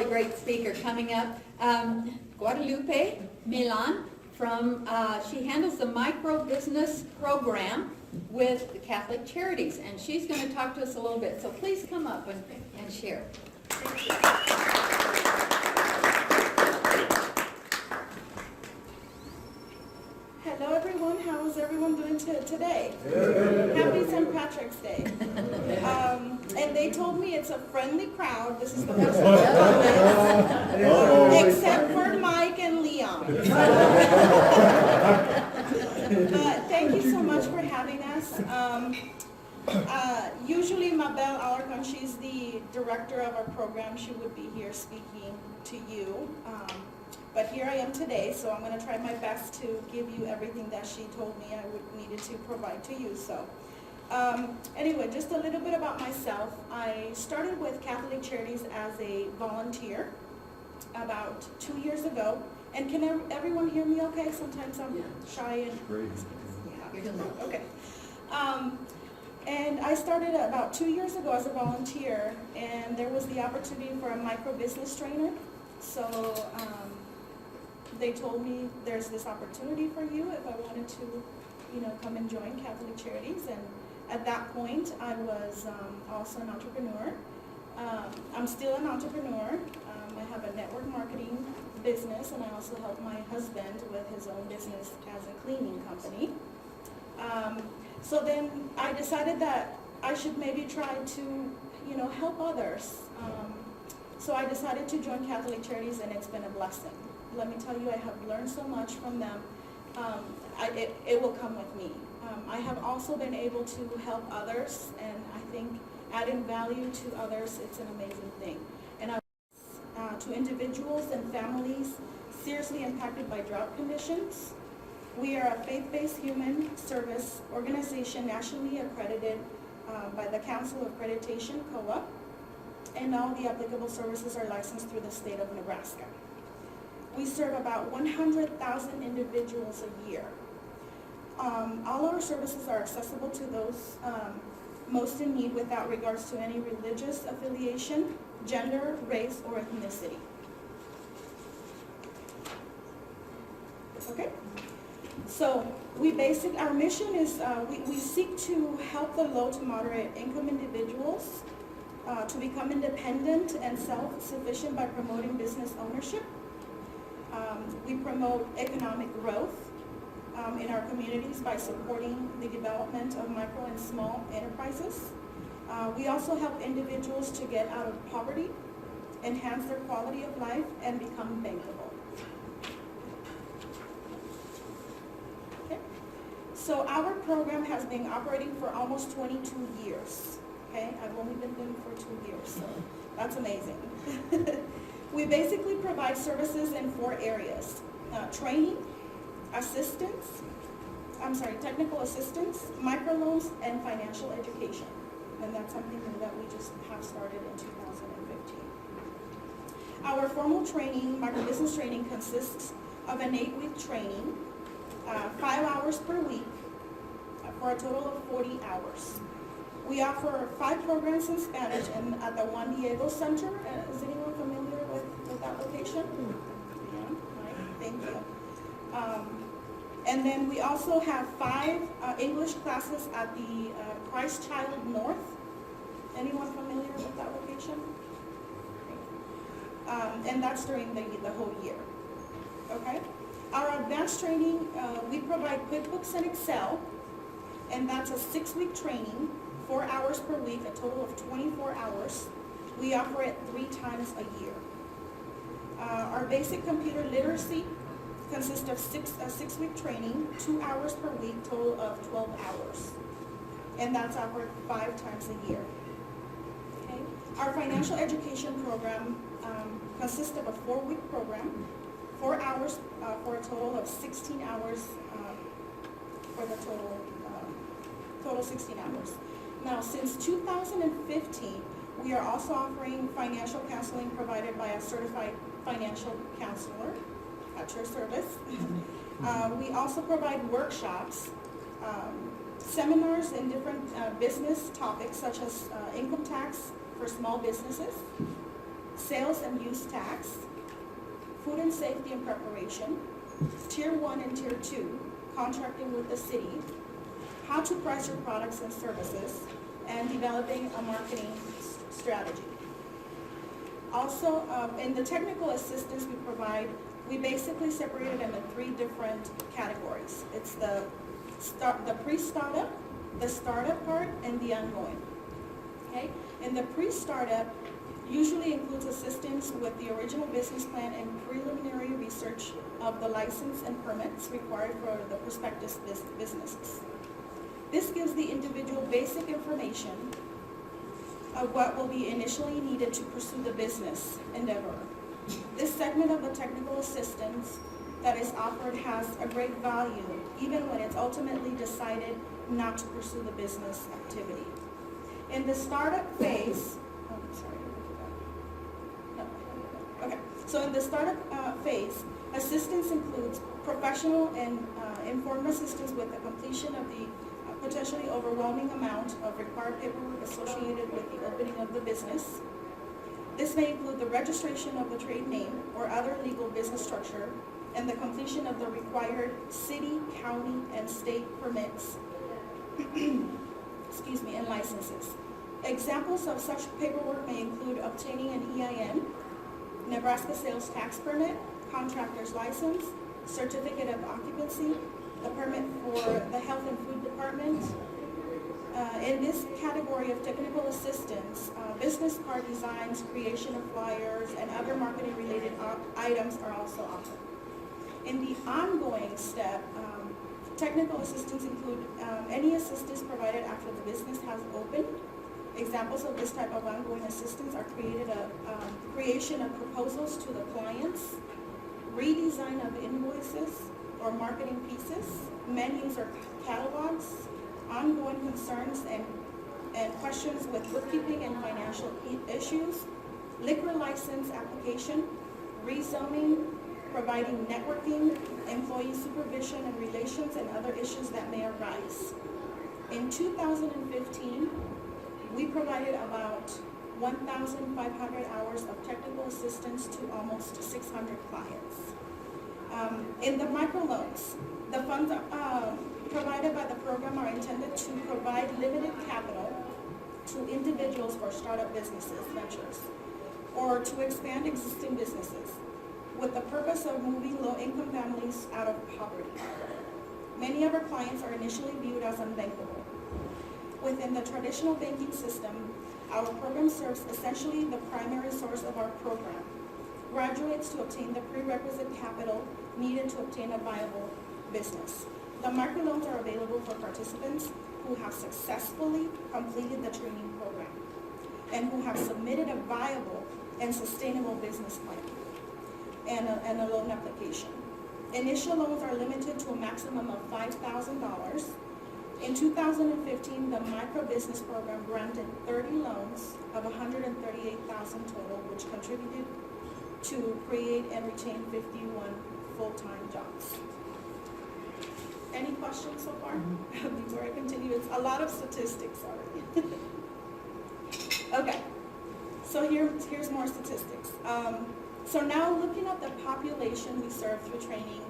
great speaker coming up. Guadalupe, Milan, she handles the micro business program with the Catholic Charities, and she's going to talk to us a little bit. So please come up and share. Hello everyone, how is everyone doing today? Happy St. Patrick's Day. And they told me it's a friendly crowd. This is the best one. Except for Mike and Leon. Thank you so much for having us. Usually Mabel Alarcon, she's the director of our program. She would be here speaking to you. But here I am today, so I'm going to try my best to give you everything that she told me I needed to provide to you. So, anyway, just a little bit about myself. I started with Catholic Charities as a volunteer about 2 years ago. And can everyone hear me okay? Sometimes I'm shy and... Great. Yeah, okay. And I started about 2 years ago as a volunteer, and there was the opportunity for a micro business trainer. So they told me there's this opportunity for you if I wanted to, come and join Catholic Charities. And at that point, I was also an entrepreneur. I'm still an entrepreneur. I have a network marketing business, and I also help my husband with his own business as a cleaning company. So then I decided that I should maybe try to, help others. So I decided to join Catholic Charities, and it's been a blessing. Let me tell you, I have learned so much from them. It will come with me. I have also been able to help others, and I think adding value to others, it's an amazing thing. And to individuals and families seriously impacted by drought conditions. We are a faith-based human service organization nationally accredited by the Council of Accreditation, COA, and all the applicable services are licensed through the state of Nebraska. We serve about 100,000 individuals a year. All our services are accessible to those most in need without regards to any religious affiliation, gender, race, or ethnicity. Okay? So our mission is we seek to help the low to moderate income individuals to become independent and self-sufficient by promoting business ownership. We promote economic growth in our communities by supporting the development of micro and small enterprises. We also help individuals to get out of poverty, enhance their quality of life, and become bankable. Okay. So our program has been operating for almost 22 years. Okay, I've only been doing it for 2 years, so that's amazing. We basically provide services in 4 areas: training, technical assistance, microloans, and financial education. And that's something that we just have started in 2015. Our formal training, microbusiness training, consists of an 8-week training, 5 hours per week, for a total of 40 hours. We offer 5 programs in Spanish at the Juan Diego Center. Is anyone familiar with that location? Yeah, right, thank you. And then we also have 5 English classes at the Christ Child North. Anyone familiar with that location? And that's during the whole year. Okay? Our advanced training, we provide QuickBooks and Excel, and that's a 6-week training, 4 hours per week, a total of 24 hours. We offer it 3 times a year. Our basic computer literacy consists of a 6-week training, 2 hours per week, total of 12 hours. And that's offered 5 times a year. Okay. Our financial education program consists of a 4-week program, 4 hours for a total of 16 hours for the total 16 hours. Now, since 2015, we are also offering financial counseling provided by a certified financial counselor at your service. We also provide workshops, seminars in different business topics such as income tax for small businesses, sales and use tax, food and safety and preparation, tier 1 and tier 2, contracting with the city, how to price your products and services, and developing a marketing strategy. Also, in the technical assistance we provide, we basically separate it into 3 different categories. It's the pre-startup, the startup part, and the ongoing. Okay? In the pre-startup, usually includes assistance with the original business plan and preliminary research of the license and permits required for the prospective businesses. This gives the individual basic information of what will be initially needed to pursue the business endeavor. This segment of the technical assistance that is offered has a great value, even when it's ultimately decided not to pursue the business activity. In the startup phase, so in the startup phase, assistance includes professional and informed assistance with the completion of the potentially overwhelming amount of required paperwork associated with the opening of the business. This may include the registration of the trade name or other legal business structure and the completion of the required city, county, and state permits and licenses. Examples of such paperwork may include obtaining an EIN, Nebraska sales tax permit, contractor's license, certificate of occupancy, the permit for the health and food department. In this category of technical assistance, business card designs, creation of flyers, and other marketing related items are also offered. In the ongoing step, technical assistance include any assistance provided after the business has opened. Examples of this type of ongoing assistance are creation of proposals to the clients, redesign of invoices or marketing pieces, menus or catalogs, ongoing concerns and questions with bookkeeping and financial issues, liquor license application, rezoning, providing networking, employee supervision and relations, and other issues that may arise. In 2015, we provided about 1,500 hours of technical assistance to almost 600 clients. In the microloans, the funds provided by the program are intended to provide limited capital to individuals for startup businesses, ventures, or to expand existing businesses with the purpose of moving low-income families out of poverty. Many of our clients are initially viewed as unbankable. Within the traditional banking system, our program serves essentially the primary source of our program. Graduates to obtain the prerequisite capital needed to obtain a viable business. The microloans are available for participants who have successfully completed the training program and who have submitted a viable and sustainable business plan and a loan application. Initial loans are limited to a maximum of $5,000. In 2015, the micro-business program granted 30 loans of $138,000 total, which contributed to create and retain 51 full-time jobs. Any questions so far? Before I continue, it's a lot of statistics already. Okay, so here's more statistics. So now looking at the population we serve through training,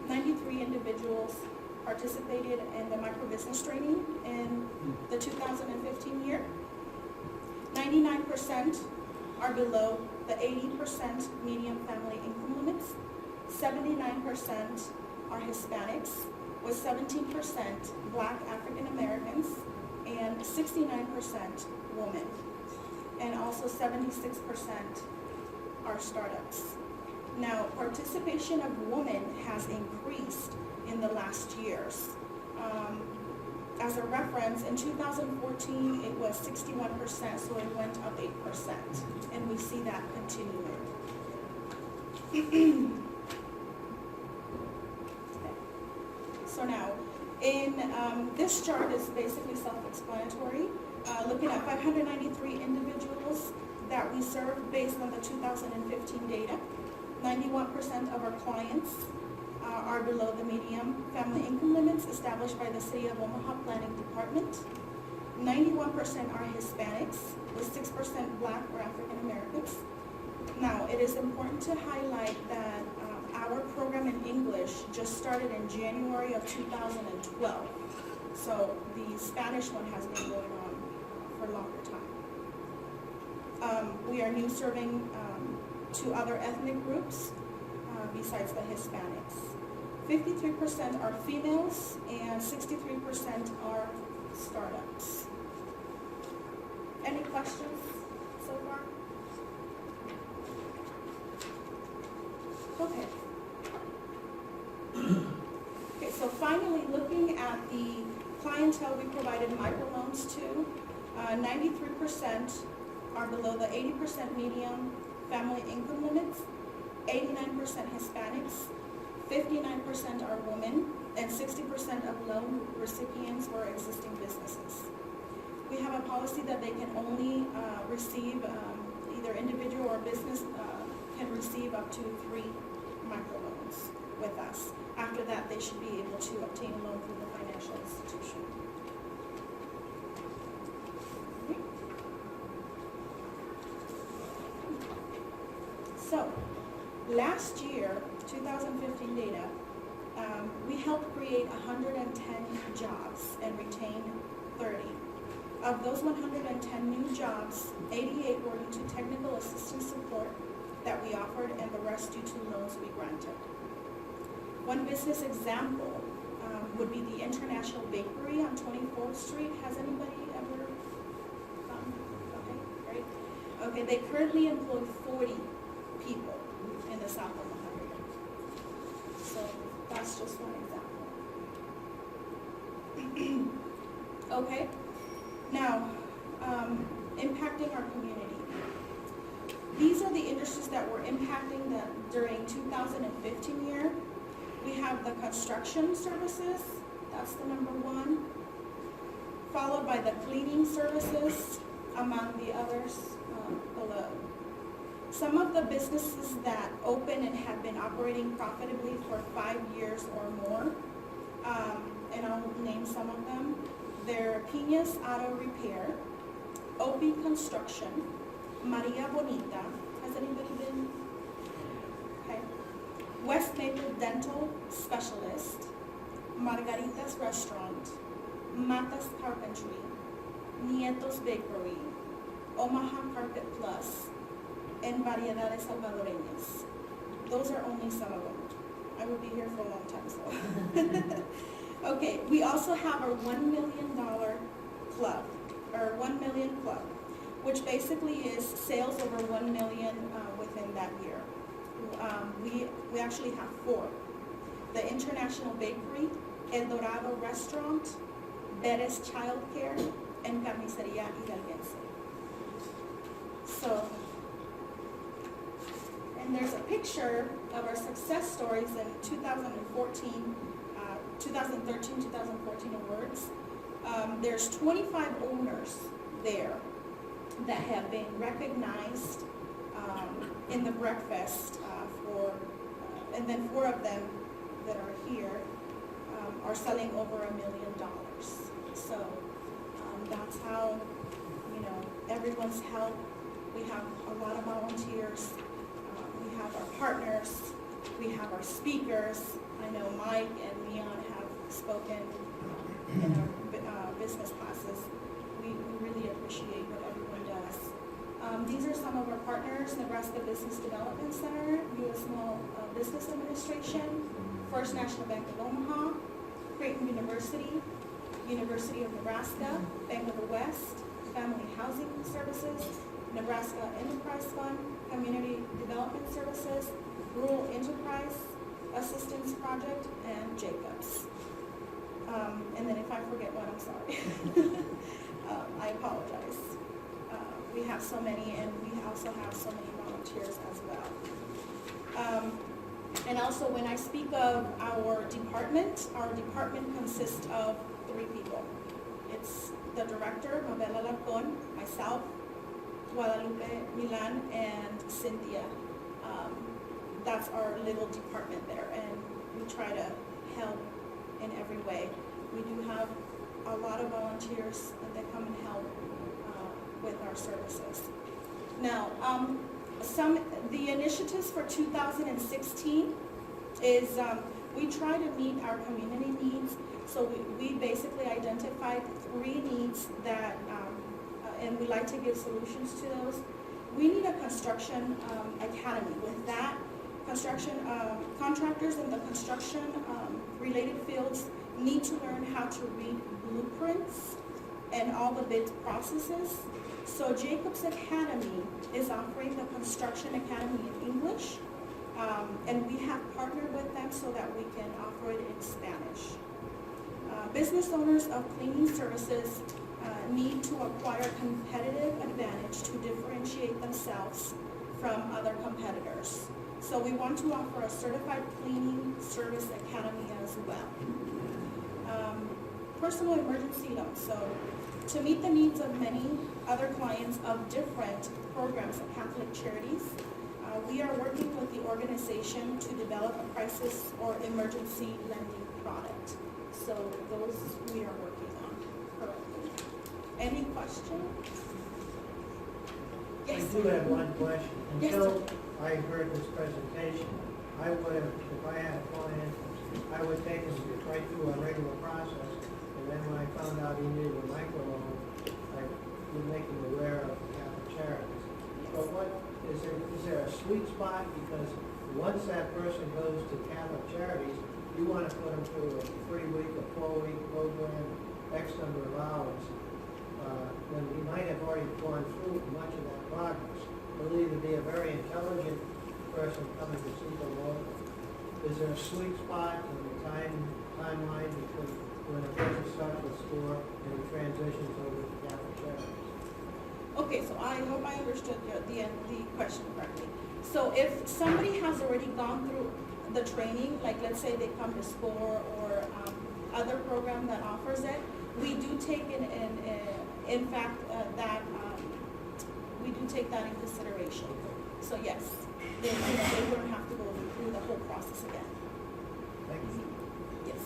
93 individuals participated in the micro-business training in the 2015 year. 99% are below the 80% median family income limits. 79% are Hispanics, with 17% Black African Americans and 69% women. And also 76% are startups. Now, participation of women has increased in the last years. As a reference, in 2014, it was 61%, so it went up 8%, and we see that continuing. So now, in this chart is basically self-explanatory, looking at 593 individuals that we serve based on the 2015 data. 91% of our clients are below the median family income limits established by the City of Omaha Planning Department. 91% are Hispanics, with 6% Black or African Americans. it is important to highlight that our program in English just started in January of 2012. So the Spanish one has been going on for a longer time. We are new serving 2 other ethnic groups besides the Hispanics. 53% are females and 63% are startups. Any questions so far? Okay. Okay, so finally, looking at the clientele we provided microloans to, 93% are below the 80% median family income limits, 89% Hispanics, 59% are women, and 60% of loan recipients were existing businesses. We have a policy that they can only receive, either individual or business can receive up to 3 microloans with us. After that, they should be able to obtain a loan from the financial institution. So, last year, 2015 data, we helped create 110 jobs and retain 30. Of those 110 new jobs, 88 were due to technical assistance support that we offered, and the rest due to loans we granted. One business example would be the International Bakery on 24th Street. Has anybody ever come? Okay, great. Okay, they currently employ 40 people in the South Omaha area. So that's just one example. Okay, now impacting our community. These are the industries that were impacting during 2015 year. We have the construction services, that's the number 1, followed by the cleaning services, among the others below. Some of the businesses that open and have been operating profitably for 5 years or more, and I'll name some of them. They're Piñas Auto Repair, Opie Construction, Maria Bonita. Has anybody been? Okay. West Maple Dental Specialist, Margarita's Restaurant, Matas Carpentry, Nietos Bakery, Omaha Carpet Plus, and Variedades Salvadoreñas. Those are only some of them. I would be here for a long time, so. Okay, we also have our $1 million club, or 1 million club, which basically is sales over 1 million within that year. We actually have 4. The International Bakery, El Dorado Restaurant, Beres Childcare, and Carniceria Hidalguense. So, and there's a picture of our success stories in 2013, 2014 awards. There's 25 owners there that have been recognized in the breakfast and then 4 of them that are here are selling over $1 million. So that's how, everyone's help. We have a lot of volunteers. We have our partners. We have our speakers. I know Mike and Milan have spoken in our business classes. We really appreciate what everyone does. These are some of our partners: Nebraska Business Development Center, U.S. Small Business Administration, First National Bank of Omaha, Creighton University, University of Nebraska, Bank of the West, Family Housing Services, Nebraska Enterprise Fund, Community Development Services, Rural Enterprise Assistance Project, and Jacobs. And then if I forget one, I'm sorry. I apologize. We have so many, and we also have so many volunteers as well. And also, when I speak of our department consists of 3 people. It's the director, Mabel Alarcon, myself, Guadalupe, Milan, and Cynthia. That's our little department there, and we try to help in every way. We do have a lot of volunteers that come and help with our services. Now, The initiatives for 2016 is we try to meet our community needs. So we basically identified 3 needs that, and we like to give solutions to those. We need a construction academy. With that, construction contractors in the construction related fields need to learn how to read blueprints and all the bid processes. So Jacobs Academy is offering the Construction Academy in English, and we have partnered with them so that we can offer it in Spanish. Business owners of cleaning services need to acquire competitive advantage to differentiate themselves from other competitors. So we want to offer a certified cleaning service academy as well. Personal emergency loans. So to meet the needs of many other clients of different programs of Catholic Charities, we are working with the organization to develop a crisis or emergency lending product. So those we are working on currently. Any questions? Yes. I do have one question. Yes, Until I heard this presentation, I would have, if I had finances, I would take him right through a regular process. And then when I found out he needed a microloan, I would make him aware of Catholic Charities. But what, is there a sweet spot? Because once that person goes to Catholic Charities, you want to put them through a 3-week, a 4-week program, X number of hours. Then he might have already gone through much of that progress. He'll either be a very intelligent person coming to see the Lord. Is there a sweet spot in the timeline between when a person starts with SCORE and he transitions over to Catholic Charities? Okay, so I hope I understood the question correctly. So if somebody has already gone through the training, like let's say they come to SCORE or other program that offers it, we do take in fact that we do take that in consideration. So yes, they wouldn't have to go through the whole process again. Thank you. Yes.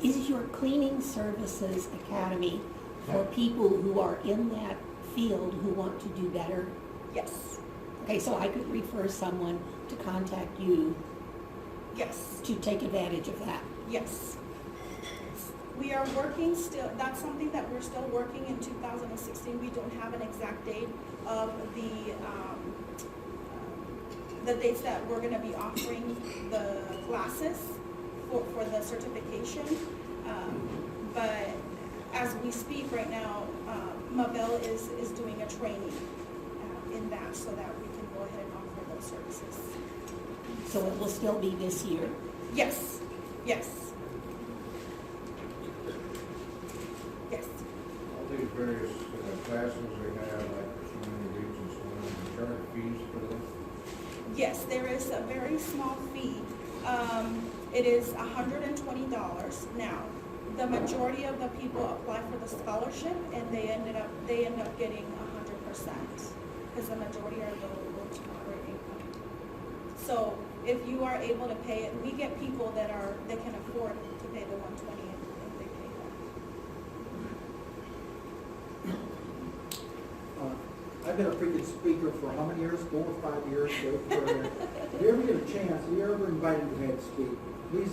Is your cleaning services academy for people who are in that field who want to do better? Yes. Okay, so I could refer someone to contact you Yes. to take advantage of that. Yes. We are working still, that's something that we're still working in 2016. We don't have an exact date of the dates that we're going to be offering the classes for the certification. But as we speak right now, Mabel is doing a training in that so that we can go ahead and offer those services. So it will still be this year? Yes, yes. Yes. All these various classes they have, like community regions, charge fees for them? Yes, there is a very small fee. It is $120. Now, the majority of the people apply for the scholarship and they end up getting 100% because the majority are low to moderate income. So if you are able to pay it, we get people that can afford to pay the $120 and they pay that. I've been a freaking speaker for how many years? 4 or 5 years. If you ever get a chance, if you're ever invited to head speak, please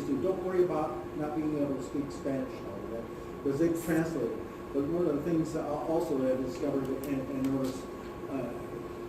do. Don't worry about not being able to speak Spanish and all of that, because they translate it. But one of the things also that I've discovered and noticed,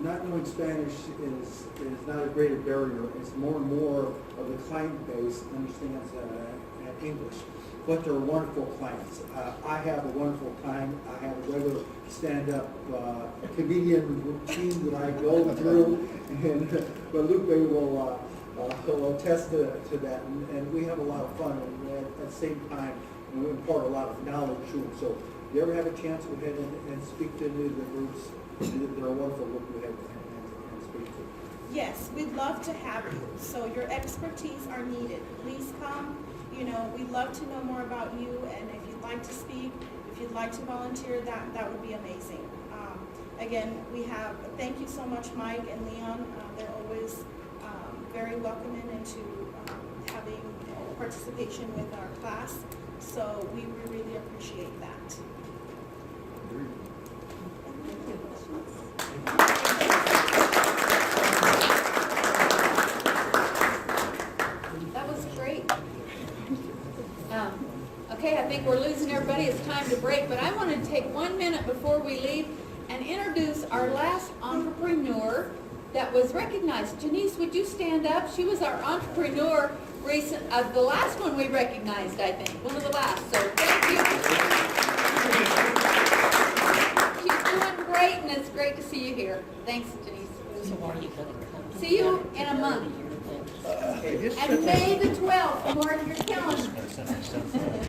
not knowing Spanish is not a greater barrier. It's more and more of the client base understands English. But they're wonderful clients. I have a wonderful time. I have a regular stand-up comedian routine that I go through, and Guadalupe will attest to that. And we have a lot of fun, and at the same time, we impart a lot of knowledge to them. So if you ever have a chance, go ahead and speak to any of the groups. They're wonderful to go ahead and speak to. Yes, we'd love to have you. So your expertise are needed. Please come. You know, we'd love to know more about you, and if you'd like to speak, if you'd like to volunteer, that would be amazing. Again, thank you so much, Mike and Leon. They're always very welcoming into having participation with our class, so we really appreciate that. Agreed. Any questions? Okay, I think we're losing everybody. It's time to break, but I want to take 1 minute before we leave and introduce our last entrepreneur that was recognized. Janice, would you stand up? She was our entrepreneur the last one we recognized, I think, one of the last, so thank you. She's doing great, and it's great to see you here. Thanks, Janice. So are you gonna come? See you in a month. And May the 12th, mark your calendar.